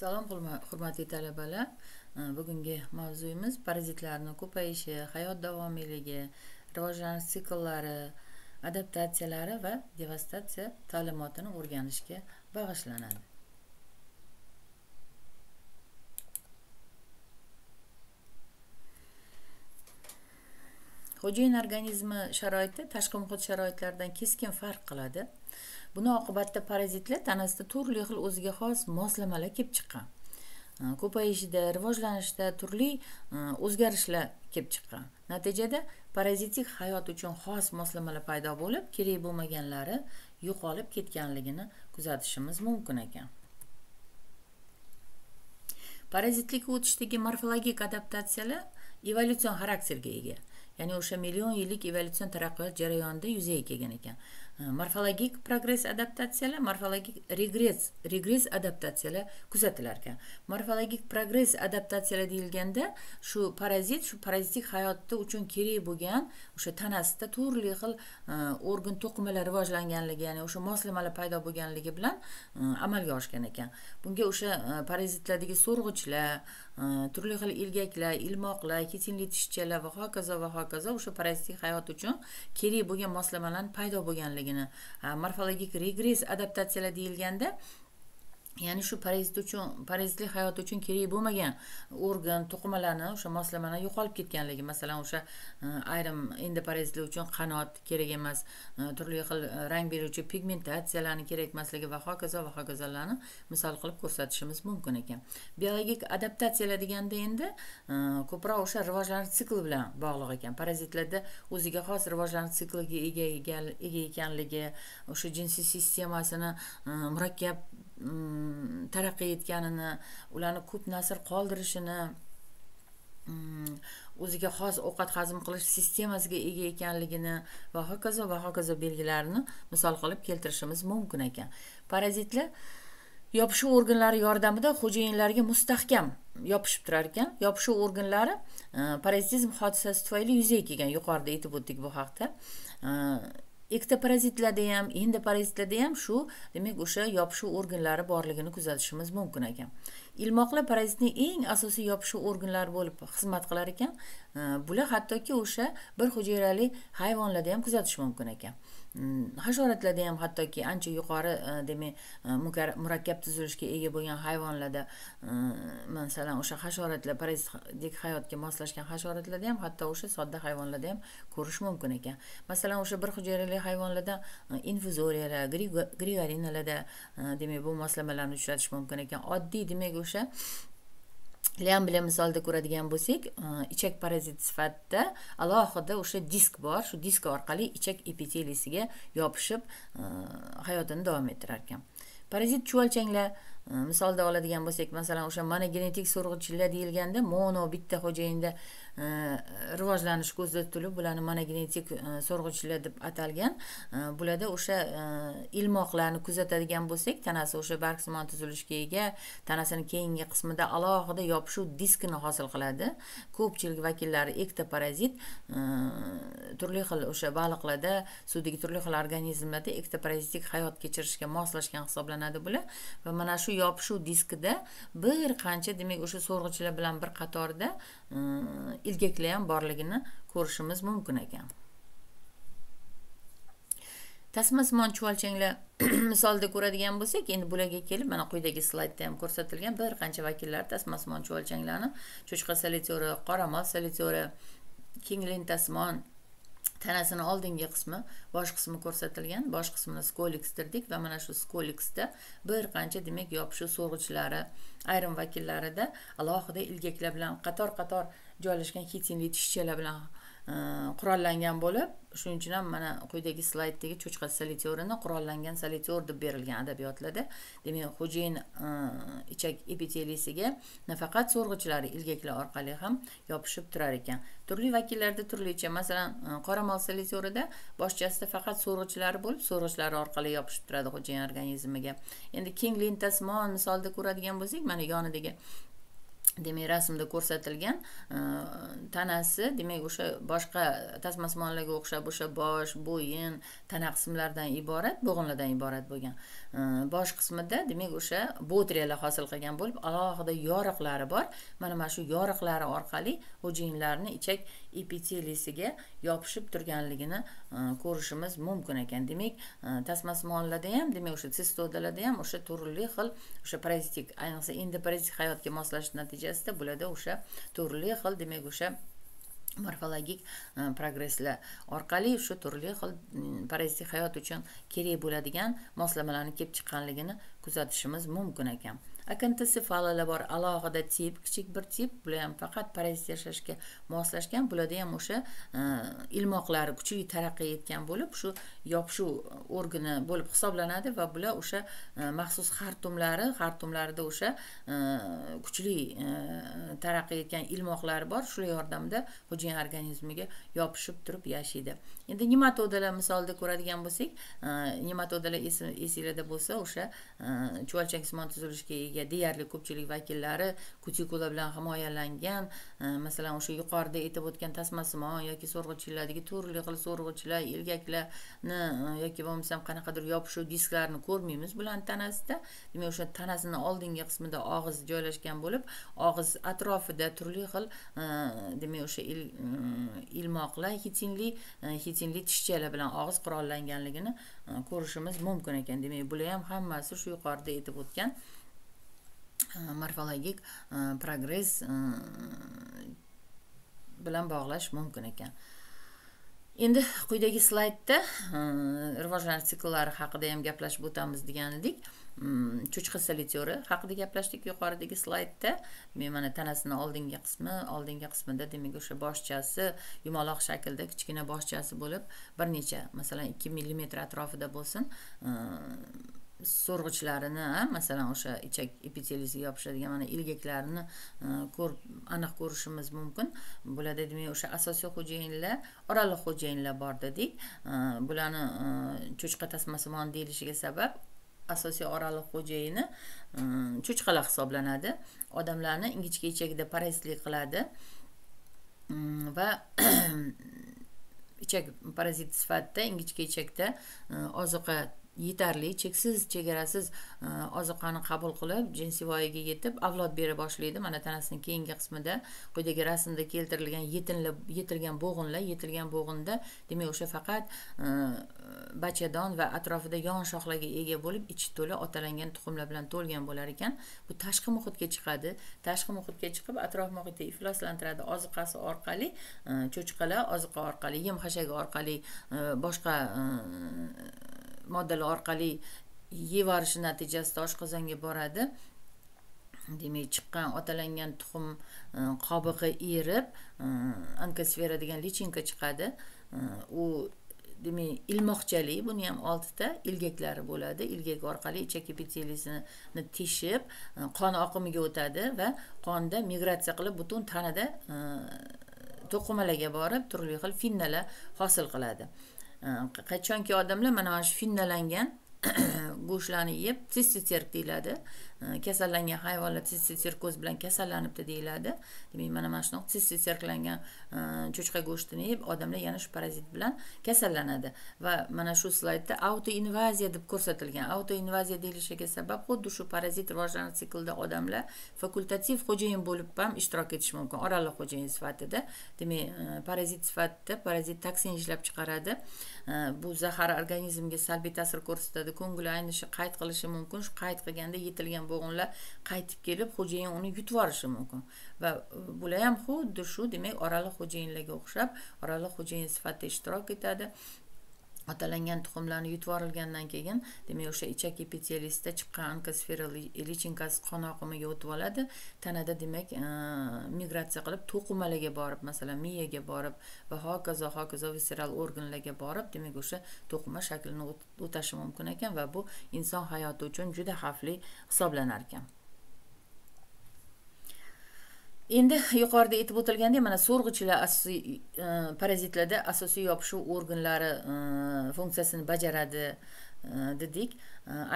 Salom hurmatli talabalar. Bugungi mavzuyimiz parazitlarning ko'payishi, hayot davomiyligi, rivojlanish sikllari, adaptatsiyalari va devastatsiya ta'limotini o'rganishga bag'ishlanadi. Xo'jayin organizmi sharoiti tashqi muhit sharoitlaridan keskin farq qiladi. Buni oqibatda parazitlar tanasida turli xil o'ziga xos moslamalar kelib chiqqan. Ko'payishida, rivojlanishda turli o'zgarishlar kelib chiqqan. Natijada parazitik hayot uchun xos moslamalar paydo bo'lib, kerak bo'lmaganlari yo'qolib ketganligini kuzatishimiz mumkin ekan. Parazitlikka o'tishdagi morfologik adaptatsiyalar evolyutsion xarakterga ega. Ya'ni o'sha million yillik evolyutsion taraqqiyot jarayonida yuzaga kelgan ekan. Morfologik progress adaptatsiyalar, morfologik regress adaptatsiyalar kuzatilar ekan. Morfologik progress adaptatsiyalar deyilganda, shu parazitik hayoti uchun kerak bo'lgan o'sha tanasida turli xil organ to'qimalar rivojlanganligi, ya'ni o'sha moslamalar paydo bo'lganligi bilan amalga oshgan ekan. Bunga o'sha parazitlardagi so'rg'ichlar, turli xil ilgaklar, ilmoqlar, ketinli tishchalar va hokazo o'sha parazitik hayot uchun kerak bo'lgan moslamalarning paydo bo'lganligini, morfologik regress adaptatsiyalar deyilganda, ya'ni shu parazitlik hayot uchun kerak bo'lmagan organ, to'qimalarni, o'sha moslamalar yo'qolib ketganligi, masalan, o'sha ayrim endoparazitlar uchun qanot kerak emas, turli xil rang beruvchi pigmentatsiyalarni kerak emasligi va hokazolarni misol qilib ko'rsatishimiz mumkin ekan. Biologik adaptatsiyalar deganda endi ko'proq o'sha rivojlanish sikli bilan bog'liq ekan. Parazitlarda o'ziga xos rivojlanish sikliga ega ekanligi, o'sha jinsiy sistemasini murakkab taraqqiy etganini, ularni ko'p nasl qoldirishini, o'ziga xos ovqat hazm qilish sistemasiga ega ekanligini va hokazo belgilarini misol qilib keltirishimiz mumkin ekan. Parazitlar yopishuv organlari yordamida xo'jayinlarga mustahkam yopishib turar ekan. Yopishuv organlari parazitizm hodisasi tufayli yuzaga kelgan. Yuqorida aytib o'tdik bu haqda. Ektoparazitlarda ham, endoparazitlarda ham shu, demak, o'sha yopishuv organlari borligini kuzatishimiz mumkin ekan. Ilmoqlar parazitning eng asosiy yopishuv organlari bo'lib xizmat qilar ekan. Bular hattoki o'sha bir hujayrali hayvonlarda ham kuzatish mumkin ekan. Hasharotlarda ham hattoki ancha yuqori, demak, murakkab tuzilishga ega bo'lgan hayvonlarda, masalan, o'sha hasharotlar, parazitik hayotga moslashgan hasharotlarda ham, hatto o'sha sodda hayvonlarda ham ko'rish mumkin ekan. Masalan, o'sha bir hujayrali hayvonlarda infuzoriyalar, grigorinalarda, demak, bu moslamalarni uchratish mumkin ekan. Oddiy, demak, o'sha Liam bilan misolda ko'radigan bo'lsak, ichak parazit sifatida alohida o'sha disk bor. Shu disk orqali ichak epiteliysiga yopishib hayotini davom ettirar ekan. Parazit chuvalchanglar misolda oladigan bo'lsak, masalan, o'sha monogenetik so'rg'ichlar deyilganda, mono bitta xo'jayinda rivojlanish ko'zda tutilib, bularni monogenetik so'rg'ichlar deb atalgan. Bularda o'sha ilmoqlarni kuzatadigan bo'lsak, tanasi o'sha bargsimon tuzilishga ega, tanasining keyingi qismida alohida yopishuv diskini hosil qiladi. Ko'pchilik vakillari ektoparazit, turli xil o'sha baliqlarda, suvdagi turli xil organizmlarda ektoparazitik hayot kechirishga moslashgan hisoblanadi bular. Va mana shu yopishuv diskida bir qancha, demak, o'sha so'rg'ichlar bilan bir qatorda ilgaklar ham borligini ko'rishimiz mumkin ekan. Tasmasimon chuvalchanglar misolda ko'radigan bo'lsak, endi bularga kelib, mana quyidagi slaydda ham ko'rsatilgan bir qancha vakillar tasmasimon chuvalchanglarni, cho'chqa salitori, qoramol salitori, kenglentasmon tanasini oldingi qismi, bosh qismi ko'rsatilgan. Bosh qismini skolix derdik va mana shu skolixda bir qancha, demak, yopishuv so'rg'ichlari, ayrim vakillarida alohida ilgaklar bilan qator-qator joylashgan ketinli tishchalar bilan qurollangan bo'lib, shuning uchun ham mana quyidagi slayddagi cho'chqa salitorini qurollangan salitor deb berilgan adabiyotlarda. Demak, xo'jayin ichak epiteliysiga nafaqat so'rg'ichlari ilgaklar orqali ham yopishib turar ekan. Turli vakillarda turlicha, masalan, qoramol salitorida boshchasida faqat so'rg'ichlari bo'lib, so'rg'ichlari orqali yopishib turadi xo'jayin organizmiga. Endi keng lentasmon misolda ko'radigan bo'lsak, mana yonidagi demak rasmda ko'rsatilgan tanasi, demak o'sha boshqa tasmasmonlarga o'xshab o'sha bosh, bo'yin, tana qismlaridan iborat, bo'g'inlardan iborat bo'lgan. Bosh qismida demak o'sha botriyalar hosil qilgan bo'lib, alohida yoriqlari bor. Mana shu yoriqlari orqali xo'jayinlarni ichak epiteliysiga yopishib turganligini ko'rishimiz mumkin ekan. Demak, tasmasmonlarda ham, demak o'sha sistodalarda ham o'sha turli xil o'sha parazitik, ayniqsa endoparazitik hayotga moslashish natijasida bularda o'sha turli xil, demak o'sha morfologik progresslar orqali shu turli xil parazitik hayot uchun kerak bo'ladigan moslamalarni kelib chiqqanligini kuzatishimiz mumkin ekan. Akantosefalalar bor, alohida tip, kichik bir tip, bular ham faqat parazit yashashga moslashgan. Bularda ham o'sha ilmoqlari kuchli taraqqiy etgan bo'lib, shu yopishuv organi bo'lib hisoblanadi va bular o'sha maxsus xartumlarida o'sha kuchli taraqqiy etgan ilmoqlari bor. Shular yordamida xo'jayin organizmiga yopishib turib yashaydi. Endi nematodalar misolida ko'radigan bo'lsak, nematodalar esinglarda bo'lsa, o'sha chuvalchaksimon tuzilishga ega deyarli ko'pchilik vakillari kutikula bilan himoyalangan, masalan o'sha yuqorida aytib o'tgan tasmasimon yoki so'rg'ichlardagi turli xil so'rg'ichlar, ilgaklarni yoki bo'lmasam qanaqadir yopishuv disklarini ko'rmaymiz bularning tanasida. Demak, o'sha tanasining oldingi qismida og'iz joylashgan bo'lib, og'iz atrofida turli xil demak o'sha ilmoqlar, hitinli tishchalar bilan og'iz qurollanganligini ko'rishimiz mumkin ekan. Demak, bular ham hammasi shu yuqorida aytib o'tgan morfologik progress bilan bog'lash mumkin ekan. Endi quyidagi slaydda rivojlanish sikllari haqida ham gaplashib o'tamiz degan edik. Cho'chqa selektori haqida gaplashdik yuqoridagi slaydda. Mana tanasining oldingi qismida demak o'sha boshchasi yumaloq shaklda kichkina boshchasi bo'lib, bir necha, masalan 2 mm atrofida bo'lsin, so'rg'ichlarini, masalan o'sha ichak epiteliysiga yopishadigan mana ilgaklarini aniq ko'rishimiz mumkin. Bularda demak o'sha asosiy xo'jayinlar, oraliq xo'jayinlar bor dedik. Bularni cho'chqa tasmasimon deyilishiga sabab asosiy oraliq xo'jayini cho'chqalar hisoblanadi. Odamlarni ingichka ichagida parazitlik qiladi va ichak parazit sifatida ingichka ichakda ozuqa yetarli, cheksiz, chegarasiz ozuqani qabul qilib, jinsiy voyaga yetib, avlod bera boshlaydi. Mana tanasining keyingi qismida quyidagi rasmda keltirilgan yetilgan bo'g'inda demak o'sha faqat bachadon va atrofida yon shoxlarga ega bo'lib, ichi to'la otalangan tuxumlar bilan to'lgan bo'lar ekan. Bu tashqi muhitga chiqadi. Tashqi muhitga chiqib, atrof muhitni ifloslantiradi ozuqasi orqali, cho'chqalar ozuqa orqali, yem xashaga orqali, boshqa moddalar orqali yevarishi natijasida oshqozonga boradi. Demak, chiqqan otalangan tuxum qobig'i erib, onkosfera degan lichinka chiqadi. U demak ilmoqchali, buni ham 6 ta ilgaklari bo'ladi. Ilgak orqali ichak epiteliyasini teshib, qon oqimiga o'tadi va qonda migratsiya qilib butun tanada to'qimalarga borib, turli xil finnalar hosil qiladi. Qachonki odamlar mana shu finnalangan go'shtlarni yeb, sistiserk deyiladi. Kasallangan hayvonlar sistiserkoz bilan kasallanibdi deyiladi. Demak, mana shunaqa sistiserklangan cho'chqa go'shtini yeb, odamlar yana shu parazit bilan kasallanadi. Va mana shu slaydda autoinvaziya deb ko'rsatilgan. Autoinvaziya deyilishiga sabab xuddi shu parazit rivojlanish siklida odamlar fakultativ xo'jayin bo'lib ham ishtirok etishi mumkin, oraliq xo'jayin sifatida. Demak, parazit sifatida parazit toksin ishlab chiqaradi. Bu zahar organizmga salbiy ta'sir ko'rsatadi, ko'ngil aynishi, qayd qilishi mumkin. Shu qayd qilganda yetilgan bo'g'inlar qaytib kelib, xo'jayin uni yutib olishi mumkin. Va bular ham xuddi shu, demak, oraliq xo'jayinlarga o'xshab, oraliq xo'jayin sifatida ishtirok etadi. Otalangan tuxumlarni yutib orilgandan keyin, demak, o'sha ichak epiteliyasida chiqqan onkosfera lichinkasi qon oqimiga o'tib oladi. Tanada demak, migratsiya qilib to'qimalarga borib, masalan, miyaga borib va hokazo visceral organlarga borib, demak, o'sha to'qima shaklini o'tashi mumkin ekan va bu inson hayoti uchun juda xavfli hisoblanar ekan. Endi yuqorida aytib o'tilgandek, mana so'rg'ichlar asosiy parazitlarda asosiy yopishuv organlari funksiyasini bajaradi. dedik.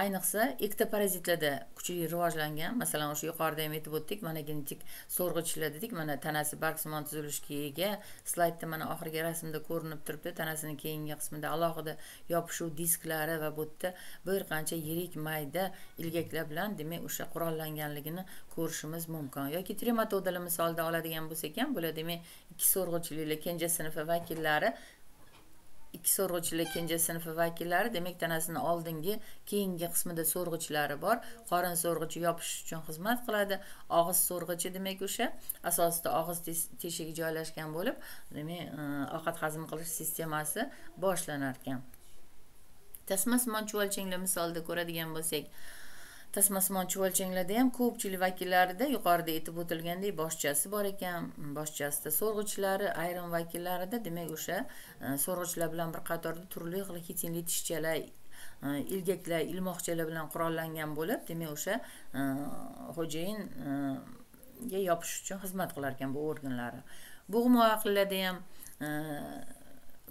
Ayniqsa ektoparazitlarda kuchli rivojlangan, masalan o'sha yuqorida ham aytib o'tdik, mana genetik so'rg'ichlar dedik, mana tanasi bargsimon tuzilishga ega. Slaydda mana oxirgi rasmda ko'rinib turibdi, tanasining keyingi qismida alohida yopishuv disklari va bu yerda bir qancha yirik mayda ilgaklar bilan demak o'sha qurollanganligini ko'rishimiz mumkin. Yoki trematodalar misolida oladigan bo'lsak ham, bular demak ikki so'rg'ichlilar kenja sinfi vakillari, kenja sinfi vakillari, demak tanasining oldingi keyingi qismida so'rg'ichlari bor. Qorin so'rg'ichi yopish uchun xizmat qiladi. Og'iz so'rg'ichi demak o'sha asosida og'iz teshigi joylashgan bo'lib, demak ovqat hazm qilish sistemasi boshlanar ekan. Tasmasimon chuvalchanglar misolida ko'radigan bo'lsak, tasmasimon chuvalchanglarda ham ko'pchilik vakillarida yuqorida aytib o'tilgandek boshchasi bor ekan. Boshchasida so'rg'ichlari, ayrim vakillarida demak o'sha so'rg'ichlar bilan bir qatorda turli xil hitinli tishchalar, ilgaklar, ilmoqchalar bilan qurollangan bo'lib, demak o'sha xo'jayinga yopish uchun xizmat qilar ekan bu organlari. Bo'g'im oyoqlarda ham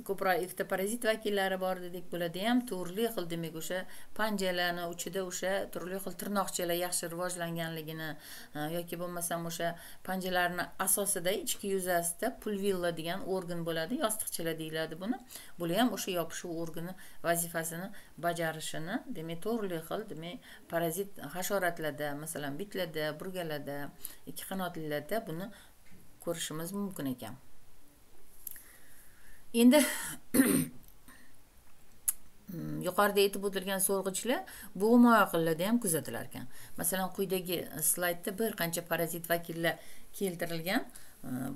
ko'proq ektoparazit vakillari bor dedik. Bularda ham turli xil demak o'sha panjalarni uchida o'sha turli xil tirnoqchalar yaxshi rivojlanganligini yoki bo'lmasam o'sha panjalarni asosida ichki yuzasida pulvilla degan organ bo'ladi, yostiqchalar deyiladi buni. Bular ham o'sha yopishuv organi vazifasini bajarishini demak turli xil demak parazit hasharotlarda, masalan bitlarda, burgalarda, ikki qanotlilarda buni ko'rishimiz mumkin ekan. Endi yuqorida aytib o'tilgan so'rg'ichlar bo'g'im oyoqlarda ham kuzatilar ekan. Masalan, quyidagi slaydda bir qancha parazit vakillar keltirilgan.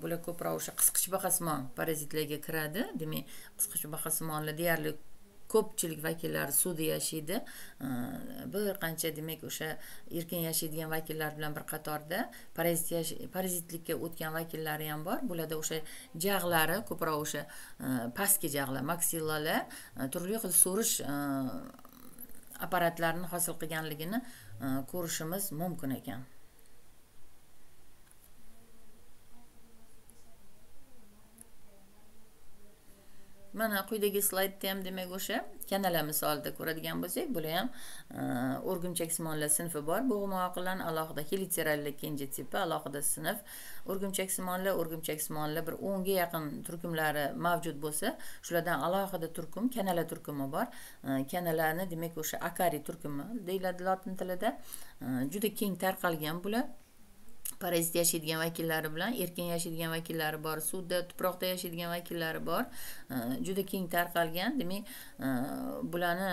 Bular ko'proq o'sha qisqichbaqasimon parazitlarga kiradi. Demak, qisqichbaqasimonlar deyarli ko'pchilik vakillari suvda yashaydi. Bir qancha demak o'sha erkin yashaydigan vakillar bilan bir qatorda parazitlikka o'tgan vakillari ham bor. Bularda o'sha jag'lari ko'proq o'sha pastki jag'lar, maksillalar turli xil so'rish apparatlarini hosil qilganligini ko'rishimiz mumkin ekan. Mana quyidagi slaydda ham demak o'sha kanalar misolida ko'radigan bo'lsak, bular ham o'rgimchaksimonlar sinfi bor. Bo'g'im oyoqlarning alohida helitserallar kenja tipi alohida sinf. O'rgimchaksimonlar bir 10 ga yaqin turkumlari mavjud bo'lsa, shulardan alohida turkum kanala turkumi bor. Kanalarni demak o'sha akari turkumi deyiladi lotin tilida. Juda keng tarqalgan bular. Parazit yashaydigan vakillari bilan erkin yashaydigan vakillari bor, suvda, tuproqda yashaydigan vakillari bor. Juda keng tarqalgan. Demak, bularni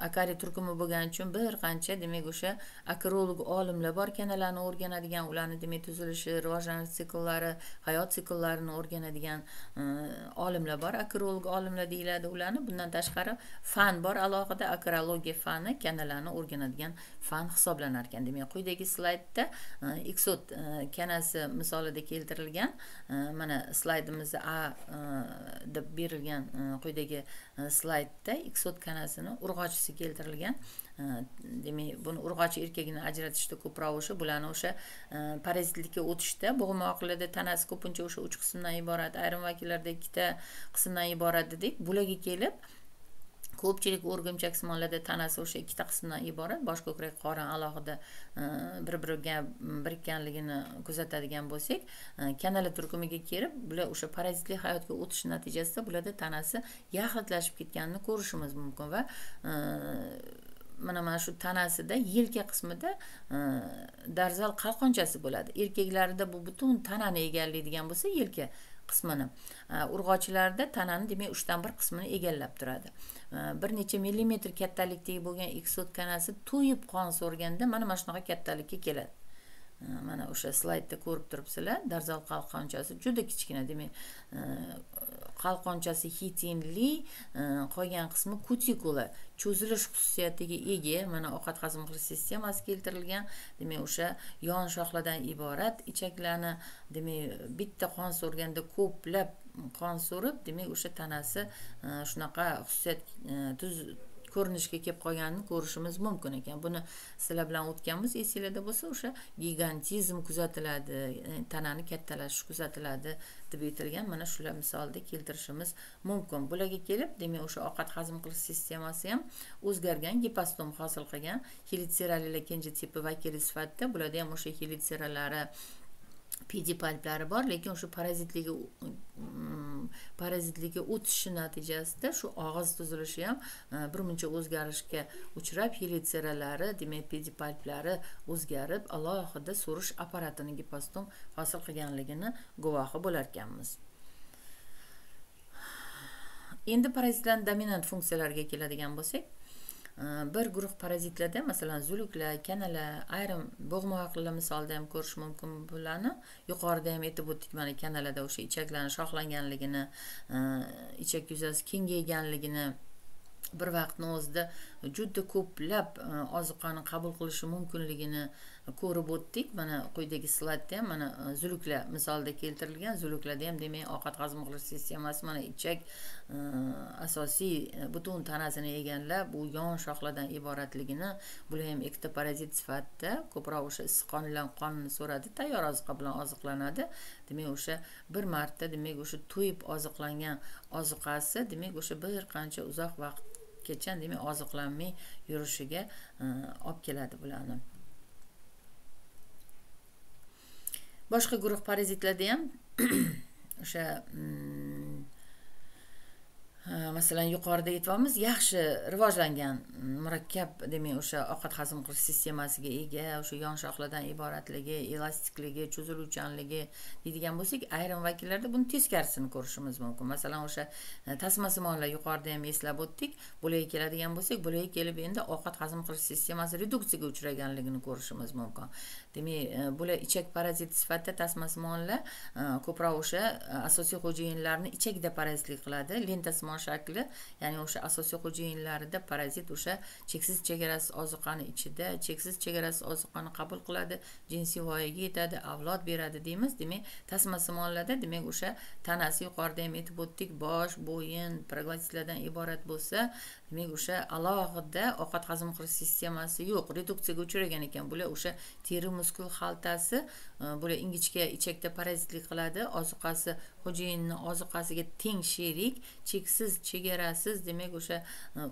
akari turkumi bo'lgani uchun bir qancha demak o'sha akrolog olimlar bor, kanalarni o'rganadigan, ularni demak tuzilishi, rivojlanish sikllari, hayot sikullarini o'rganadigan olimlar bor. Akrolog olimlar deyiladi ularni. Bundan tashqari fan bor, alohida akrologiya fani kanalarni o'rganadigan fan hisoblanar ekan. Demak, quyidagi slaydda iksot kanasi misolida keltirilgan. Mana slaydimizda A deb berilgan quyidagi slaydda iksot kanasini urg'ochisi keltirilgan. Demak, buni urg'ochi erkagini ajratishda ko'proq o'sha bularni o'sha parazitlikka o'tishda bo'g'im oyoqlarda tanasi ko'pincha o'sha 3 qismdan iborat, ayrim vakillarda 2 ta qismdan iborat dedik. Bularga kelib ko'pchilik o'rgimchaksimonlarda tanasi o'sha 2 ta qismdan iborat, bosh ko'krak, qorin alohida bir-biriga birikkanligini kuzatadigan bo'lsak, kanala turkumiga kelib, bular o'sha parazitli hayotga o'tish natijasida bularda tanasi yaxlitlashib ketganini ko'rishimiz mumkin va mana shu tanasida yelka qismida darzal qalqonchasi bo'ladi. Erkaklarda bu butun tanani egallaydigan bo'lsa, yelka qismini, urg'ochilarda tanani demak 3 dan 1 qismini egallab turadi. Bir necha millimetr kattalikdagi bo'lgan iksot kanasi to'yib qon so'rganda mana shunaqa kattalikka keladi. Mana o'sha slaydda ko'rib turibsizlar, darzal qalqonchasi juda kichkina, demak qalqonchasi hitinli, qolgan qismi kutikula, cho'zilish xususiyatiga ega. Mana ovqat hazm qilish sistemasi keltirilgan. Demak, o'sha yon shoxlardan iborat ichaklarni demak bitta qon so'rganda ko'plab qon so'rib, demak o'sha tanasi shunaqa xususiyat ko'rinishga kelib qolganini ko'rishimiz mumkin ekan. Buni sizlar bilan o'tganmiz, esinglarda bo'lsa, o'sha gigantizm kuzatiladi, tanani kattalashish kuzatiladi deb aytilgan. Mana shular misolda keltirishimiz mumkin. Bularga kelib, demak, o'sha ovqat hazm qilish sistemasi ham o'zgargan, gipostom hosil qilgan. Xilitserallar ikkinchi tipi vakili sifatida, bularda ham o'sha xilitseralari pedipalplari bor, lekin o'sha parazitligi o'tishi natijasida shu og'iz tuzilishi ham birmuncha o'zgarishga uchrab, xilitseralari, demak, pedipalplari o'zgarib, alohida so'rish apparatini gipostom hosil qilganligini guvohi bo'lar ekanmiz. Endi parazitlarning dominant funksiyalariga keladigan bo'lsak, bir guruh parazitlarda, masalan, zuluklar, kanalar, ayrim bo'g'ma oyoqlar misolida ham ko'rish mumkin bularni. Yuqorida ham aytib o'tdik, mana kanalarda o'sha ichaklarni shohlanganligini, ichak yuzasi kengayganligini, bir vaqtning o'zida juda ko'plab ozuqani qabul qilishi mumkinligini ko'rib o'tdik. Mana quyidagi slaydda ham mana zuluklar misolida keltirilgan. Zuluklarda ham demak ovqat hazm qilish sistemasi, mana ichak asosiy butun tanasini egallab, bu yon shoxlardan iboratligini, bular ham ektoparazit sifatida ko'proq o'sha issiq qonni so'radi, tayyor ozuqa bilan oziqlanadi. Demak, o'sha bir marta, demak, o'sha to'yib oziqlangan ozuqasi, demak, o'sha bir qancha uzoq vaqtgacha, demak, oziqlanmay yurishiga olib keladi bularni. Boshqa guruh parazitlarda ham o'sha masalan, yuqorida aytganmiz, yaxshi rivojlangan murakkab, demak, o'sha ovqat hazm qilish sistemasiga ega, o'sha yon shoxlardan iboratligi, elastikligi, cho'ziluvchanligi deydigan bo'lsak, ayrim vakillarda buni teskarisini ko'rishimiz mumkin. Masalan, o'sha tasmasimonlar yuqorida ham eslab o'tdik. Bularga keladigan bo'lsak, bularga kelib endi ovqat hazm qilish sistemasi reduksiyaga uchraganligini ko'rishimiz mumkin. Demak, bular ichak paraziti sifatida tasmasimonlar ko'proq o'sha asosiy xo'jayinlarni ichakda parazitlik qiladi. Lentasimon shakli, ya'ni o'sha asosiy xo'jayinlarida parazit o'sha cheksiz chegarasiz ozuqani ichida, cheksiz chegarasiz ozuqani qabul qiladi, jinsiy voyaga yetadi, avlod beradi deymiz. Demak, tasmasimonlarda, demak, o'sha tanasi yuqorida ham aytib o'tdik, bosh, bo'yin, proglotitlardan iborat bo'lsa, demak, o'sha alohida ovqat hazm qilish sistemasi yo'q, reduksiyaga uchragan ekan. Bular o'sha teri muskul xaltasi, bular ingichka ichakda parazitlik qiladi, ozuqasi xo'jayinning ozuqasiga teng sherik, cheksiz chegarasiz, demak, o'sha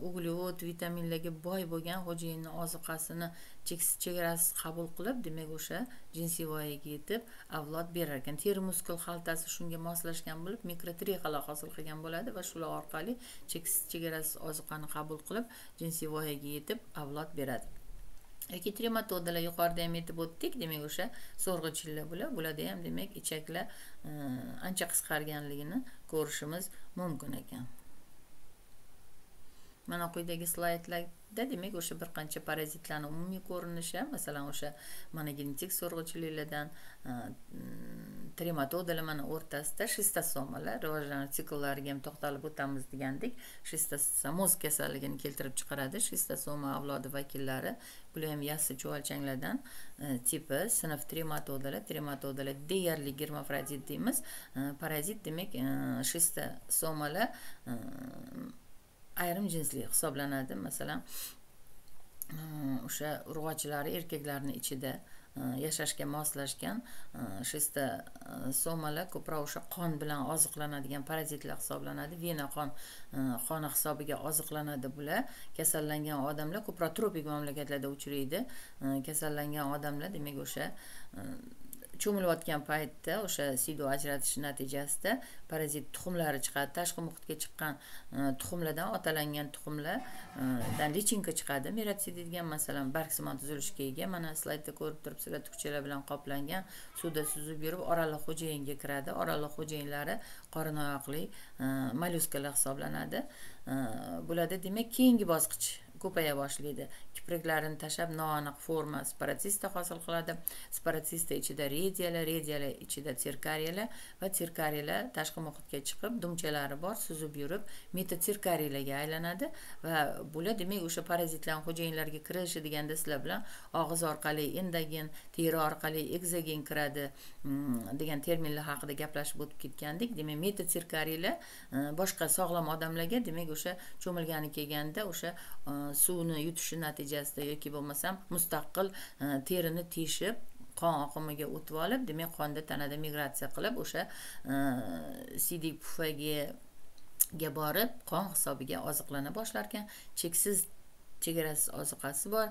uglevod, vitaminlarga boy bo'lgan xo'jayinning ozuqasini cheksiz chegarasiz qabul qilib, demak, o'sha jinsiy voyaga yetib avlod berar ekan. Teri muskul xaltasi shunga moslashgan bo'lib, mikrotriyalar hosil qilgan bo'ladi va shular orqali cheksiz chegarasiz ozuqani qabul qilib, jinsiy voyaga yetib avlod beradi. Yoki trematodalar yuqorida ham aytib o'tdik, demak, o'sha so'rg'ichillar bularda ham, demak, ichaklar ancha qisqarganligini ko'rishimiz mumkin ekan. Mana quyidagi slaydlarda, demak, o'sha bir qancha parazitlarning umumiy ko'rinishi, masalan, o'sha mana genetik so'rg'ichliklardan trematodalar mana o'rtasida shistosomalar rivojlanish sikllariga ham to'xtalib o'tamiz degandik. Shistosomoz kasalligini keltirib chiqaradi. Shistosoma avlodi vakillari, bular ham yassi chuvalchanglardan tipi, sinf trematodalar deyarli germafrodit deymiz. Parazit, demak, shistosomalar ayrim jinsli hisoblanadi. Masalan, o'sha urg'ochilari erkaklarning ichida yashashga moslashgan shistosomalar ko'proq o'sha qon bilan oziqlanadigan parazitlar hisoblanadi. Vena qoni hisobiga oziqlanadi bular. Kasallangan odamlar ko'proq tropik mamlakatlarda uchraydi. Kasallangan odamlar, demak, o'sha cho'milayotgan paytda o'sha sido ajratish natijasida parazit tuxumlari chiqadi. Tashqi muhitga chiqqan tuxumlardan, otalangan tuxumlardan lichinka chiqadi. Meratsid degan, masalan, bargsimon tuzilishga ega. Mana slaydda ko'rib turibsizlar, tukchalar bilan qoplangan, suvda suzib yurib oraliq xo'jayinga kiradi. Oraliq xo'jayinlari qorin oyoqli mollyuskalar hisoblanadi. Bularda, demak, keyingi bosqich ko'paya boshlaydi. kipriklarini tashlab noaniq forma sporatista hosil qiladi. Sporatista ichida rediyalar, rediyalar ichida sirkariyalar va sirkariyalar tashqi muhitga chiqib, dumchalari bor, suzib yurib, metatsirkariyalarga aylanadi va bular demak o'sha parazitlarning xo'jayinlarga kirishi deganda sizlar bilan og'iz orqali endogen, teri orqali ekzogen kiradi degan terminlar haqida gaplashib o'tib ketgandik. Demak, metatsirkariyalar boshqa sog'lom odamlarga demak o'sha cho'milgani kelganda o'sha suvni yutishi natijasida yoki bo'lmasam mustaqil terini teshib qon oqimiga o'tib olib, demak qonda tanada migratsiya qilib o'sha siydik pufaga borib qon hisobiga oziqlana boshlar ekan. Cheksiz chegarasiz ozuqasi bor.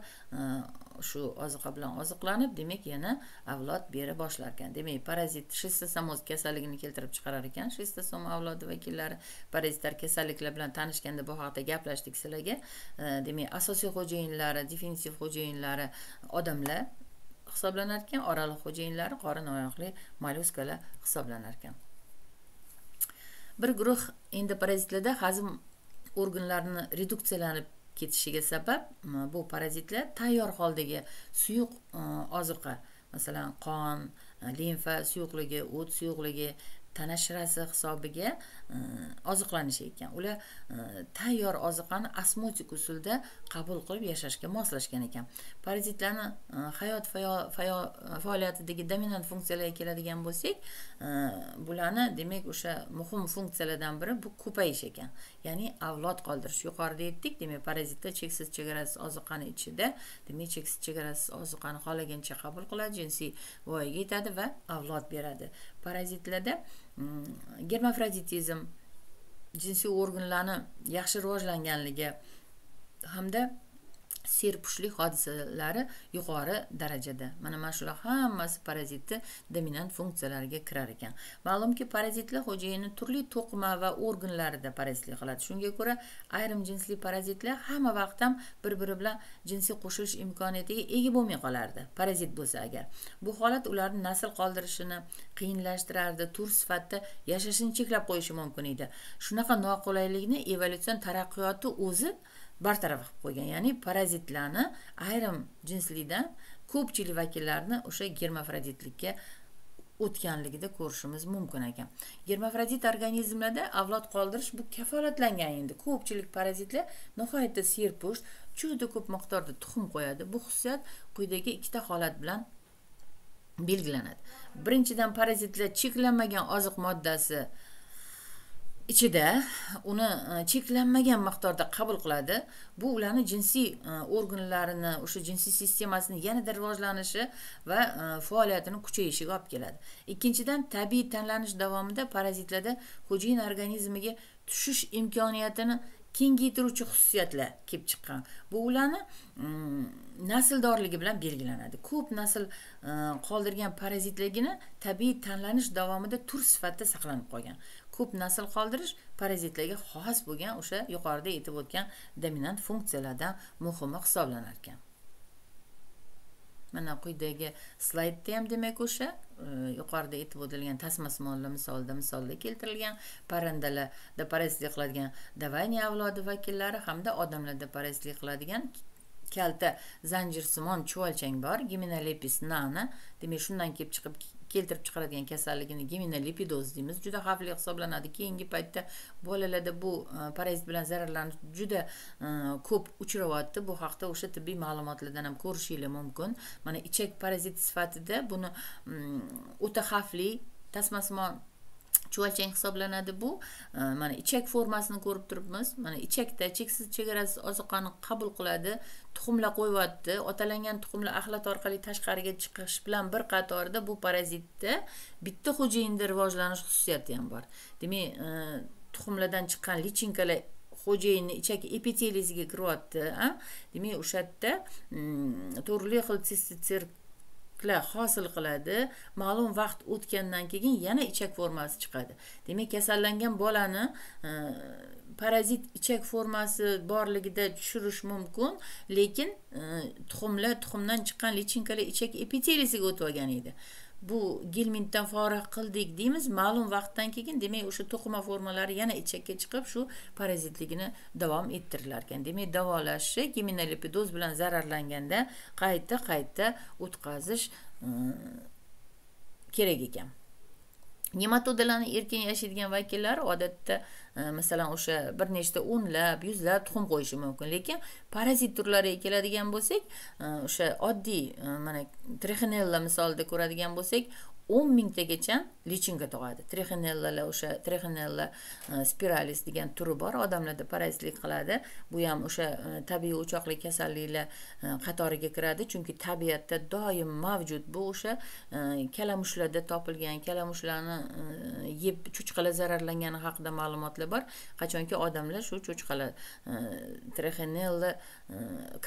Shu ozuqa bilan oziqlanib, demak yana avlod bera boshlar ekan. Demak, parazit shistosomoz kasalligini keltirib chiqarar ekan. Shistosom avlodi vakillari parazitlar kasalliklar bilan tanishganda bu haqida gaplashdik sizlarga. Demak, asosiy xo'jayinlari, defensiv xo'jayinlari odamlar hisoblanar ekan, oraliq xo'jayinlari qorin oyoqli mollyuskalar hisoblanar ekan. Bir guruh endoparazitlarda hazm organlarini reduksiyalanib ketishiga sabab bu parazitlar tayyor holdagi suyuq ozuqa, masalan qon, limfa suyuqligi, o't suyuqligi, tana shirasi hisobiga oziqlanishi ekan. Ular tayyor oziqani osmotik usulda qabul qilib yashashga moslashgan ekan. Parazitlarni hayot faoliyatidagi dominant funksiyalarga keladigan bo'lsak, bularni demak o'sha muhim funksiyalardan biri bu ko'payish ekan. Ya'ni avlod qoldirish. Yuqorida aytdik, demak parazitlar cheksiz chegarasiz ozuqani ichida, demak cheksiz chegarasiz ozuqani xohlagancha qabul qiladi, jinsiy voyaga yetadi va avlod beradi. Parazitlarda germafroditizm, jinsiy organlarni yaxshi rivojlanganligi hamda serpushlik hodisalari yuqori darajada. Mana shular hammasi parazitni dominant funksiyalariga kirar ekan. Ma'lumki, parazitlar xo'jayini turli to'qima va organlarida parazitlik qiladi. Shunga ko'ra, ayrim jinsli parazitlar hamma vaqt ham bir-biri bilan jinsiy qo'shilish imkoniyatiga ega bo'lmay qolardi, parazit bo'lsa agar. Bu holat ularning nasl qoldirishini qiyinlashtirardi, tur sifatida yashashini cheklab qo'yishi mumkin edi. Shunaqa noqulaylikni evolyutsion taraqqiyoti o'zi bartaraf qilib qo'ygan. Ya'ni parazitlarni ayrim jinslidan ko'pchilik vakillarni o'sha germafroditlikka o'tganligida ko'rishimiz mumkin ekan. Germafrodit organizmlarda avlod qoldirish bu kafolatlangan endi. Ko'pchilik parazitlar nihoyatda serpusht, juda ko'p miqdorda tuxum qo'yadi. Bu xususiyat quyidagi ikkita holat bilan belgilanadi. Birinchidan, parazitlar cheklanmagan oziq moddasi ichida uni cheklanmagan miqdorda qabul qiladi. Bu ularning jinsiy organlarini, o'sha jinsiy sistemasini yanada rivojlanishi va faoliyatini kuchayishiga olib keladi. Ikkinchidan, tabiiy tanlanish davomida parazitlarda xo'jayin organizmiga tushish imkoniyatini kengaytiruvchi xususiyatlar kelib chiqqan. Bu ularni nasldorligi bilan belgilanadi. Ko'p nasl qoldirgan parazitlargina tabiiy tanlanish davomida tur sifatida saqlanib qolgan. Ko'p nasl qoldirish parazitlarga xos bo'lgan o'sha yuqorida aytib o'tgan dominant funksiyalardan muhimi hisoblanar ekan. Mana quyidagi slaydda ham demak o'sha yuqorida aytib o'tilgan tasmasmonlar misolda keltirilgan parrandalarda parazitlik qiladigan davaniya avlodi vakillari hamda odamlarda parazitlik qiladigan kalta zanjirsimon chuvalchang bor, Giminolepis nana. Demak, shundan keltirib chiqaradigan kasalligini giminolepidoz deymiz. Juda xavfli hisoblanadi. Keyingi paytda bolalarda bu parazit bilan zararlanish juda ko'p uchrayapti. Bu haqda o'sha tibbiy ma'lumotlardan ham ko'rishingiz mumkin. Mana ichak paraziti sifatida buni o'ta xavfli tasmasimon chuvalchang hisoblanadi. Bu mana ichak formasini ko'rib turibmiz. Mana ichakda cheksiz chegarasiz ozuqani qabul qiladi, tuxumlar qo'yyapti. Otalangan tuxumlar axlat orqali tashqariga chiqish bilan bir qatorda bu parazitda bitta xo'jayinda rivojlanish xususiyati ham bor. Demak, tuxumlardan chiqqan lichinkalar xo'jayinning ichak epiteliyasiga kiryapti. Demak, o'sha yerda turli xil sitsitsir hosil qiladi. Ma'lum vaqt o'tgandan keyin yana ichak formasi chiqadi. Demak, kasallangan bolani parazit ichak formasi borligida tushirish mumkin, lekin tuxumdan chiqqan lichinkalar ichak epiteliyasiga o'tib olgan edi. bu gelmintdan forig' qildik deymiz, ma'lum vaqtdan keyin demak o'sha to'qima formalari yana ichakka chiqib shu parazitligini davom ettirilar ekan. Demak davolashi giminolipidoz bilan zararlanganda qayta o'tkazish kerak ekan. Nematodalarning erkin yashaydigan vakillari odatda masalan o'sha bir nechta o'nlab, yuzlab tuxum qo'yishi mumkin, lekin parazit turlariga keladigan bo'lsak, o'sha oddiy mana trichinella misolida ko'radigan bo'lsak, 10 mingtagacha lichinka tug'adi. Trichinella o'sha trichinella spiralis degan turi bor, odamlarda parazitlik qiladi. Bu ham o'sha tabiiy o'choqli kasalliklar qatoriga kiradi, chunki tabiatda doim mavjud. Bu o'sha kalamushlarda topilgan, kalamushlarni yeb cho'chqalar zararlangani haqida ma'lumotlar bor. Qachonki odamlar shu cho'chqalar trichinella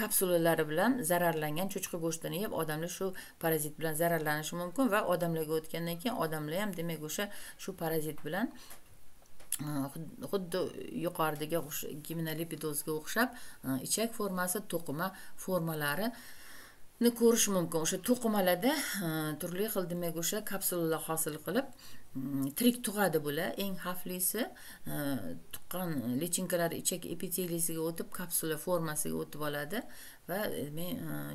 kapsulalari bilan zararlangan cho'chqa go'shtini yeb, odamlar shu parazit bilan zararlanishi mumkin va odamlarga o'tgandan keyin odamlar ham demak o'sha shu parazit bilan xuddi yuqoridagi giminolipidozga o'xshab ichak formasi, to'qima formalari ko'rish mumkin. O'sha to'qimalarda turli xil demak o'sha kapsulalar hosil qilib tirik tug'adi bular. Eng xavflisi tuqqan lichinkalar ichak epiteliyasiga o'tib kapsula formasiga o'tib oladi va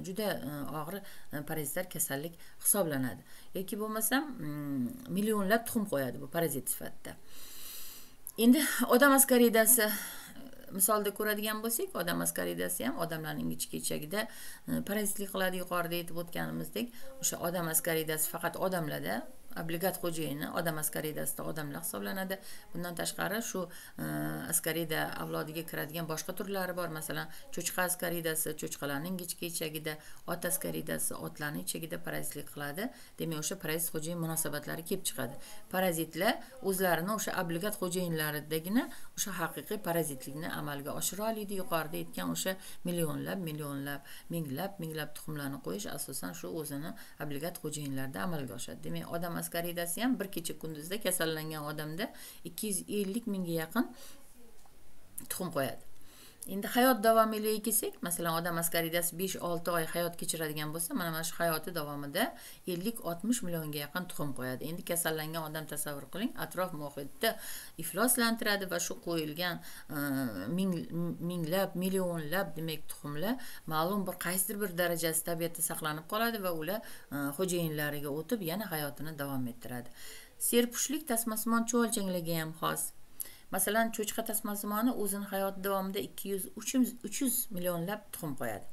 juda og'ir parazitar kasallik hisoblanadi. Yoki bo'lmasam millionlab tuxum qo'yadi bu parazit sifatida. Endi odam askaridasi misolda ko'radigan bo'lsak, odam askaridasi ham odamlarning ichki ichagida parazitlik qiladi. Yuqorida aytib o'tganimizdek, o'sha odam askaridasi faqat odamlarda, obligat xo'jayini odam askaridasida odamlar hisoblanadi. Bundan tashqari shu askarida avlodiga kiradigan boshqa turlari bor. Masalan, cho'chqa askaridasi cho'chqalarning ichki ichagida, ot askaridasi otlarning ichagida parazitlik qiladi. Demak, o'sha parazit xo'jayin munosabatlari kelib chiqadi. Parazitlar o'zlarini o'sha obligat xo'jayinlaridagina o'sha haqiqiy parazitlikni amalga oshira oladi. Yuqorida aytgan o'sha millionlab, minglab tuxumlarni qo'yish asosan shu o'zini obligat xo'jayinlarida amalga oshadi. Demak, odam askaridasi ham bir kecha kunduzda kasallangan odamda 250 mingga yaqin tuxum qo'yadi. Endi hayot davomiyligi kelsak, masalan, odam askaridasi 5-6 oy hayot kechiradigan bo'lsa, mana shu hayoti davomida 50-60 millionga yaqin tuxum qo'yadi. Endi kasallangan odam tasavvur qiling, atrof muhitda ifloslantiradi va shu qo'yilgan minglab, millionlab demak tuxumlar ma'lum bir qaysidir bir darajasi tabiatda saqlanib qoladi va ular xo'jayinlariga o'tib yana hayotini davom ettiradi. Serpushlik tasmasimon chuvalchanglarga ham xos. Masalan, cho'chqa tasmasimoni o'zini hayoti davomida 200-300 millionlab tuxum qo'yadi.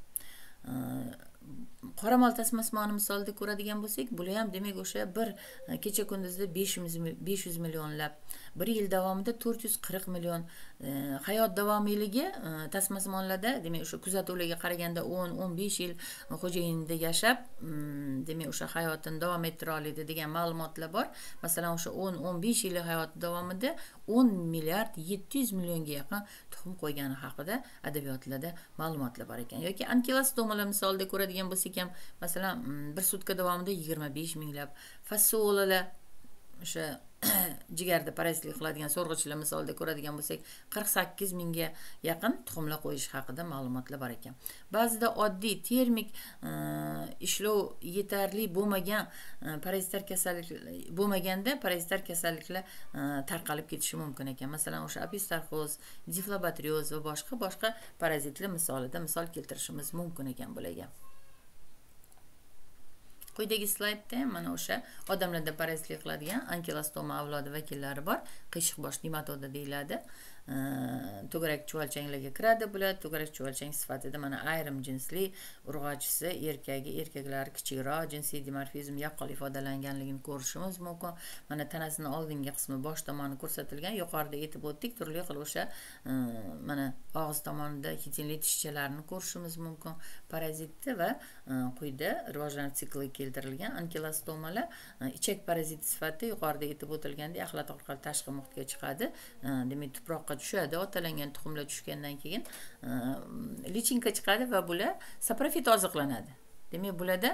Qoramol tasmasimoni misolida ko'radigan bo'lsak, bular ham demak o'sha bir kecha kunduzda 500 millionlab, bir yil davomida 440 million. Hayot davomiyligi tasmasimonlarda demak o'sha kuzatuvlarga qaraganda 10-15 yil xo'jayinida yashab, demak o'sha hayotini davom ettira oladi degan ma'lumotlar bor. Masalan, o'sha 10-15 yil hayot davomida 10 milliard 700 millionga yaqin tuxum qo'ygani haqida adabiyotlarda ma'lumotlar bor ekan. Yoki ankilostomalar misolida ko'radigan bo'lsak ham, masalan, bir sutka davomida 25 minglab, fasolalar o'sha jigarda parazitlik qiladigan so'rg'ichlar misolida ko'radigan bo'lsak, 48 mingga yaqin tuxumlar qo'yish haqida ma'lumotlar bor ekan. Ba'zida oddiy termik ishlov yetarli bo'lmagan parazitar kasallik bo'lmaganda parazitar kasalliklar tarqalib ketishi mumkin ekan. Masalan, o'sha apistarxoz, diflobatrioz va boshqa parazitlar misolida misol keltirishimiz mumkin ekan bularga. Quyidagi slaydda mana o'sha odamlarda parazitlik qiladigan ankilostoma avlodi vakillari bor. Qiyshiq bosh nematoda deyiladi. To'garak chuvalchanglarga kiradi bular. To'garak chuvalchang sifatida mana ayrim jinsli urg'ochisi erkaklari kichikroq, jinsiy dimorfizm yaqqol ifodalanganligini ko'rishimiz mumkin. Mana tanasining oldingi qismi bosh tomoni ko'rsatilgan. Yuqorida aytib o'tdik, turli xil o'sha mana og'iz tomonida hitinli tishchalarni ko'rishimiz mumkin parazitni va quyida rivojlanish sikliga keltirilgan ankilostomalar ichak paraziti sifatida yuqorida aytib o'tilgandek axlat orqali tashqi muhitga chiqadi. Demak, tuproqqa tushadi, otalangan tuxumlar tushgandan keyin lichinka chiqadi va bular saprofit oziqlanadi. Demak, bularda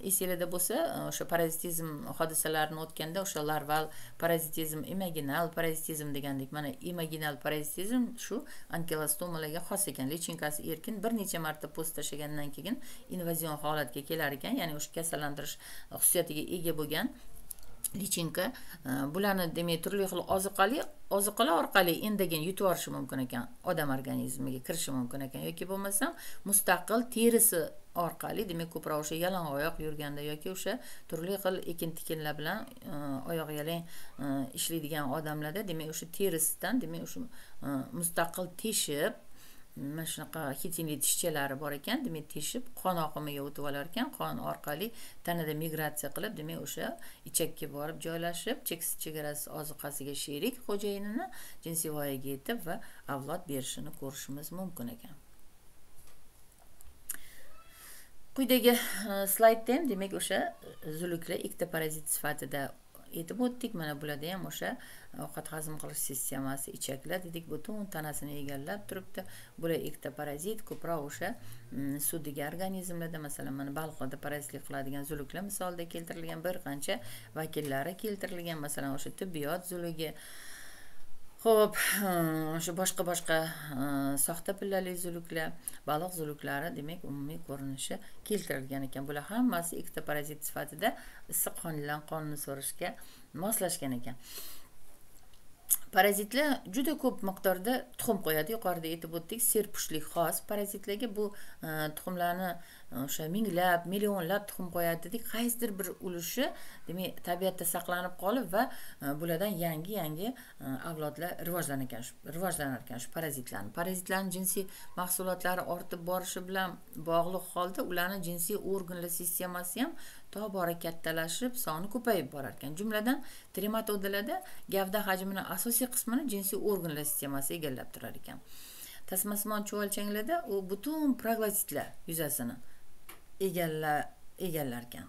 esingizda bo'lsa, o'sha parazitizm hodisalarini o'tganda o'sha larval parazitizm, imaginal parazitizm degandik. Mana imaginal parazitizm shu ankilostomalarga xos ekan. Lichinkasi erkin bir necha marta po'st tashlagandan keyin invazion holatga kelar ekan, ya'ni o'sha kasallantirish xususiyatiga ega bo'lgan lichinka bularni demak turli xil ozuqalar orqali endogen yutib olishi mumkin ekan, odam organizmiga kirishi mumkin ekan, yoki bo'lmasam mustaqil terisi orqali, demak ko'proq o'sha yalang'oyoq yurganda yoki o'sha turli xil ekin-tikinlar bilan oyoq yalang ishlaydigan odamlarda, demak o'sha terisidan, demak o'sha mustaqil teshib, mana shunaqa hitinli tishchalari bor ekan, demak teshib qon oqimiga o'tib olar ekan, qon orqali tanada migratsiya qilib, demak o'sha ichakka borib joylashib, cheksiz chegarasiz ozuqasiga sherik xo'jayinini jinsiy voyaga yetib va avlod berishini ko'rishimiz mumkin ekan. Quyidagi slaydda ham demak o'sha zuluklar ikkita parazit sifatida aytib o'tdik. Mana bularda ham o'sha ovqat hazm qilish sistemasi, ichaklar dedik, butun tanasini egallab turibdi. Bular ikkita parazit, ko'proq o'sha suvdagi organizmlarda, masalan, mana baliqlarda parazitlik qiladigan zuluklar misolida keltirilgan, bir qancha vakillari keltirilgan, masalan, o'sha tibbiyot zulugi. Xo'p, o'sha boshqa soxta pillali zuluklar, baliq zuluklari demak umumiy ko'rinishi keltirilgan ekan. Bular hammasi ikkita parazit sifatida issiq qondan qonni so'rashga moslashgan ekan. Parazitlar juda ko'p miqdorda tuxum qo'yadi. Yuqorida aytib o'tdik, serpushlik xos parazitlarga. Bu tuxumlarni o'sha minglab, millionlab tuxum qo'yadi dedik. Qaysidir bir ulushi demak tabiatda saqlanib qolib va bulardan yangi avlodlar rivojlanar ekan shu parazitlarni. Parazitlarning jinsiy mahsulotlari ortib borishi bilan bog'liq holda ularning jinsiy organlar sistemasi ham tobora kattalashib, soni ko'payib borar ekan. Jumladan, trematodalarda gavda hajmining asosiy qismini jinsiy organlar sistemasi egallab turar ekan. Tasmasimon chuvalchanglarda u butun proglotitlar yuzasini egallar ekan.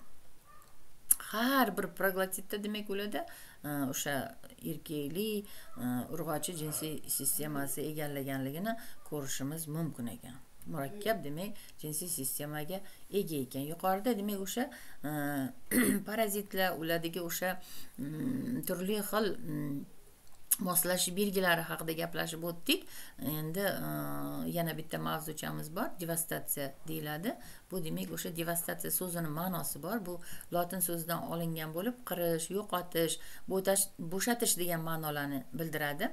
Har bir proglotitda demak ularda o'sha erkakli urg'ochi jinsiy sistemasi egallaganligini ko'rishimiz mumkin ekan. Murakkab demak jinsiy sistemaga ega ekan. Yuqorida demak o'sha parazitlar ulardagi o'sha turli xil moslashish belgilari haqida gaplashib o'tdik. Endi yana bitta mavzuchamiz bor, devastatsiya deyiladi. Bu demak o'sha devastatsiya so'zining ma'nosi bor. Bu lotin so'zidan olingan bo'lib, qirish, yo'qotish, bo'shatish degan ma'nolarni bildiradi.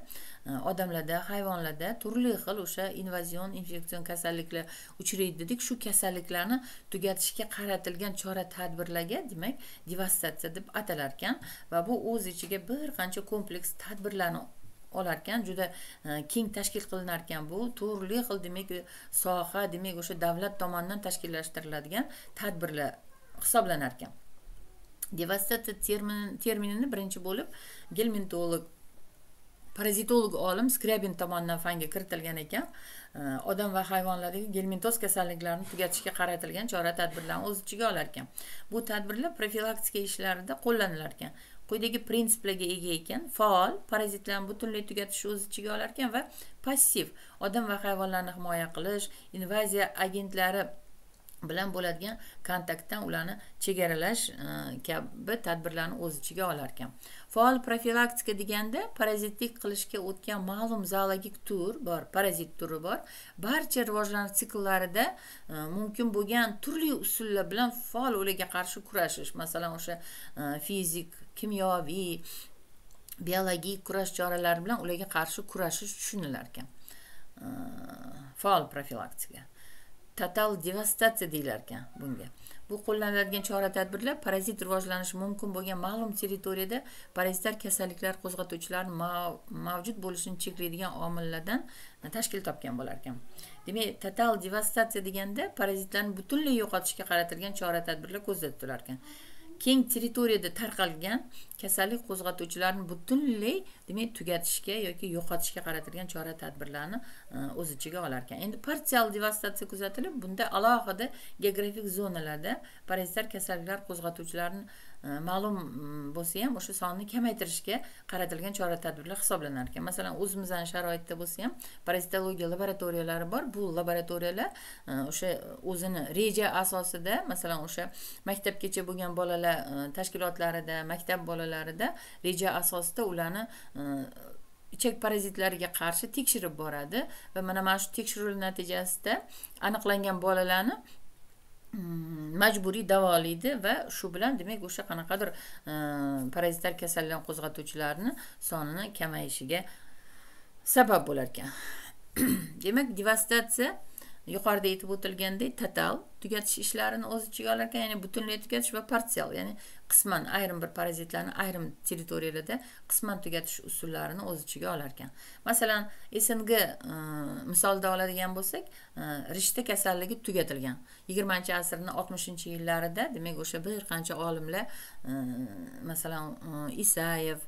Odamlarda, hayvonlarda turli xil o'sha invazion, infeksion kasalliklar uchraydi dedik. Shu kasalliklarni tugatishga qaratilgan chora-tadbirlarga demak devastatsiya deb atalar ekan va bu o'z ichiga bir qancha kompleks tadbirlarni olar ekan, juda keng tashkil qilinar ekan. Bu turli xil demak soha, demak o'sha davlat tomonidan tashkillashtiriladigan tadbirlar hisoblanar ekan. Devastatsiya terminini birinchi bo'lib gelmintolog, parazitolog olim Skrabin tomonidan fanga kiritilgan ekan. Odam va hayvonlardagi gelmintoz kasalliklarini tugatishga qaratilgan chora-tadbirlarni o'z ichiga olar ekan. Bu tadbirlar profilaktika ishlarida qo'llanilar ekan. Quyidagi prinsiplarga ega ekan. Faol parazitlarni butunlay tugatishni o'z ichiga olar ekan va passiv odam va hayvonlarni himoya qilish, invaziya agentlari bilan bo'ladigan kontaktdan ularni chegaralash kabi tadbirlarni o'z ichiga olar ekan. Faol profilaktika deganda parazitlik qilishga o'tgan ma'lum zoologik tur bor, parazit turi bor. Barcha rivojlanish sikllarida mumkin bo'lgan turli usullar bilan faol ularga qarshi kurashish, masalan o'sha fizik, kimyoviy, biologik kurash choralari bilan ularga qarshi kurashish tushunilar ekan. Faol profilaktika. Total devastatsiya deyilar ekan bunga. Bu qo'llaniladigan chora-tadbirlar parazit rivojlanishi mumkin bo'lgan ma'lum territoriyada parazitlar kasalliklar qo'zg'atuvchilarning mavjud bo'lishini cheklaydigan omillardan tashkil topgan bo'lar ekan. Demak, total devastatsiya deganda parazitlarni butunlay yo'qotishga qaratilgan chora-tadbirlar ko'zda tutilar ekan. Keng territoriyada tarqalgan kasallik qo'zg'atuvchilarni butunlay demak tugatishga yoki yo'qotishga qaratilgan chora-tadbirlarni o'z ichiga olar ekan. Endi parsial devastatsiya kuzatilib, bunda alohida geografik zonalarda parazitlar kasalliklar qo'zg'atuvchilarni ma'lum bo'lsa ham o'sha sonni kamaytirishga qaratilgan chora-tadbirlar hisoblanar ekan. Masalan, o'zimizning sharoitda bo'lsa ham parazitologiya laboratoriyalari bor. Bu laboratoriyalar o'sha o'zini reja asosida, masalan, o'sha maktabgacha bo'lgan bolalar tashkilotlarida, maktab bolalarida reja asosida ularni ichak parazitlariga qarshi tekshirib boradi va mana shu tekshiruvlar natijasida aniqlangan bolalarni majburiy davolaydi va shu bilan demak o'sha qanaqadir parazitar kasallikni qo'zg'atuvchilarni sonini kamayishiga sabab bo'lar ekan. Demak, devastatsiya yuqorida aytib o'tilgandek total tugatish ishlarini o'z ichiga olar ekan, ya'ni butunlay tugatish va parsial, ya'ni qisman ayrim bir parazitlarni ayrim territoriyalarda qisman tugatish usullarini o'z ichiga olar ekan. Masalan, SNG misolida oladigan bo'lsak, rishta kasalligi tugatilgan. 20-asrning 60-yillarida demak o'sha bir qancha olimlar, masalan, Isayev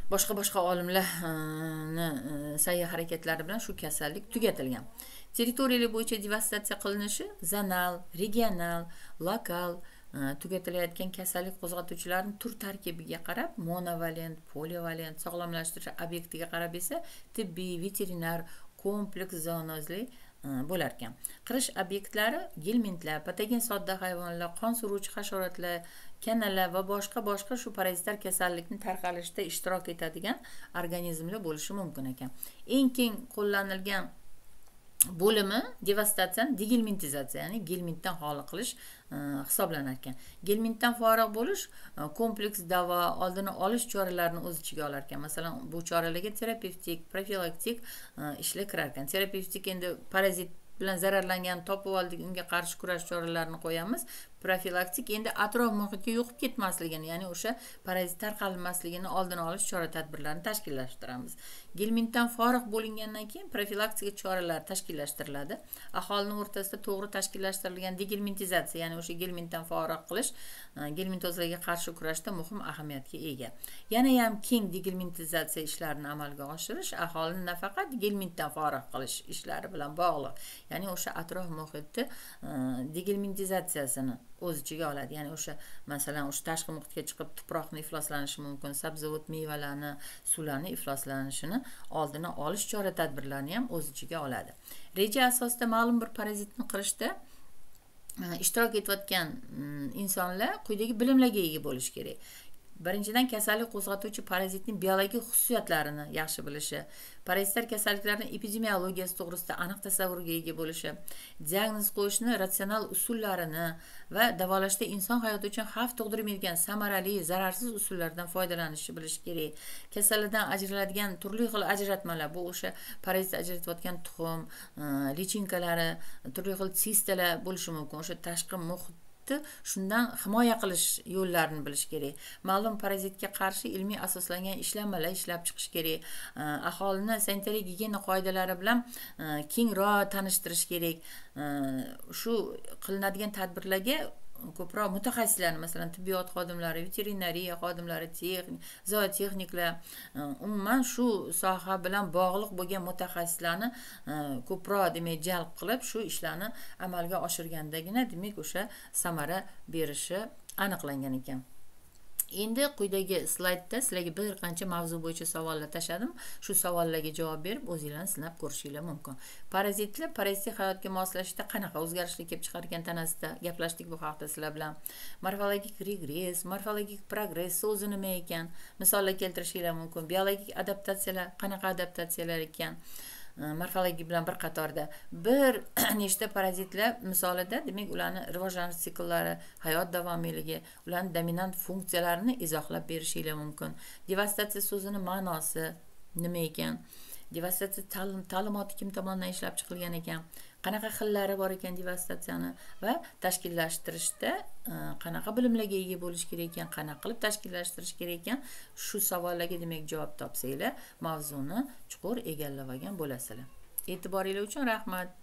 boshqa olimlarni sa'y harakatlari bilan shu kasallik tugatilgan. Territoriyalar bo'yicha devastatsiya qilinishi zonal, regional, lokal tugatilayotgan kasallik qo'zg'atuvchilarning tur tarkibiga qarab, monovalent, polivalent, sog'lomlashtirish obyektiga qarab esa tibbiy, veterinar, kompleks zoonozli bo'lar ekan. Qirish obyektlari gelmintlar, patogen sodda hayvonlar, qon suruvchi hasharotlar, kanallar va boshqa shu parazitar kasallikni tarqalishida ishtirok etadigan organizmlar bo'lishi mumkin ekan. Eng keng qo'llanilgan bo'limi devastatsiyani degelmintizatsiya, ya'ni gelmintdan xoli qilish hisoblanar ekan. Gelmintdan forig' bo'lish kompleks davo, oldini olish choralarini o'z ichiga olar ekan. Masalan, bu choralarga terapevtik, profilaktik ishlar kirar ekan. Terapevtik endi parazit bilan zararlangan topib oldik, unga qarshi kurash choralarini qo'yamiz. Profilaktik endi atrof muhitga yo'qib ketmasligini, ya'ni o'sha parazit tarqalmasligini oldini olish chora-tadbirlarini tashkillashtiramiz. Gelmintdan forig' bo'lingandan keyin profilaktika choralari tashkillashtiriladi. Aholining o'rtasida to'g'ri tashkillashtirilgan degelmintizatsiya, ya'ni o'sha gelmintdan forig' qilish gelmintozlarga qarshi kurashda muhim ahamiyatga ega. Yana ham keng degelmintizatsiya ishlarini amalga oshirish aholini nafaqat gelmintdan forig' qilish ishlari bilan bog'liq, ya'ni o'sha atrof muhitni degelmintizatsiyasini o'z ichiga oladi. Ya'ni o'sha masalan o'sha tashqi muhitga chiqib tuproqni ifloslanishi mumkin, sabzavot meyvalarni, suvlarni ifloslanishini oldini olish chora-tadbirlarini ham o'z ichiga oladi. Reja asosida ma'lum bir parazitni qirishda ishtirok etayotgan insonlar quyidagi bilimlarga ega bo'lishi kerak. Birinchidan, kasallik qo'zg'atuvchi parazitning biologik xususiyatlarini yaxshi bilishi, parazitar kasalliklarning epidemiologiyasi to'g'risida aniq tasavvurga ega bo'lishi, diagnoz qo'yishni ratsional usullarini va davolashda inson hayoti uchun xavf tug'dirmaydigan samarali, zararsiz usullardan foydalanishni bilishi kerak. Kasallikdan ajraladigan turli xil ajratmalar, bu o'sha parazit ajratayotgan tuxum, lichinkalari, turli xil sistalar bo'lishi mumkin. O'sha tashqi muhit shundan himoya qilish yo'llarini bilish kerak. Ma'lum parazitga qarshi ilmiy asoslangan ishlanmalar ishlab chiqish kerak. Aholini sanitariya gigiyena qoidalari bilan kengroq tanishtirish kerak. Shu qilinadigan tadbirlarga ko'proq mutaxassislarni, masalan, tibbiyot xodimlari, veterinariya xodimlari, zootexniklar, umuman shu soha bilan bog'liq bo'lgan mutaxassislarni ko'proq demak jalb qilib, shu ishlarni amalga oshirgandagina demak o'sha samara berishi aniqlangan ekan. Endi quyidagi slaydda sizlarga bir qancha mavzu bo'yicha savollar tashladim. Shu savollarga javob berib, o'zinglarni sinab ko'rishinglar mumkin. Parazitlar parazitik hayotga moslashishda qanaqa o'zgarishlar kelib chiqar ekan tanasida gaplashdik bu haqda sizlar bilan. Morfologik regress, morfologik progress so'zi nima ekan? Misollar keltirishinglar mumkin. Biologik adaptatsiyalar qanaqa adaptatsiyalar ekan? Morfologik bilan bir qatorda bir nechta parazitlar misolida demak ularni rivojlanish sikllari, hayot davomiyligi, ularning dominant funksiyalarini izohlab berishinglar mumkin. Devastatsiya so'zining ma'nosi nima ekan? Devastatsiya ta'limoti kim tomonidan ishlab chiqilgan ekan? Qanaqa xillari bor ekan devastatsiyani va tashkillashtirishda qanaqa bilimlarga ega bo'lish kerak ekan, qanaqa qilib tashkillashtirish kerak ekan? Shu savollarga demak javob topsanglar, mavzuni chuqur egallab olgan bo'lasizlar. E'tiboringiz uchun rahmat.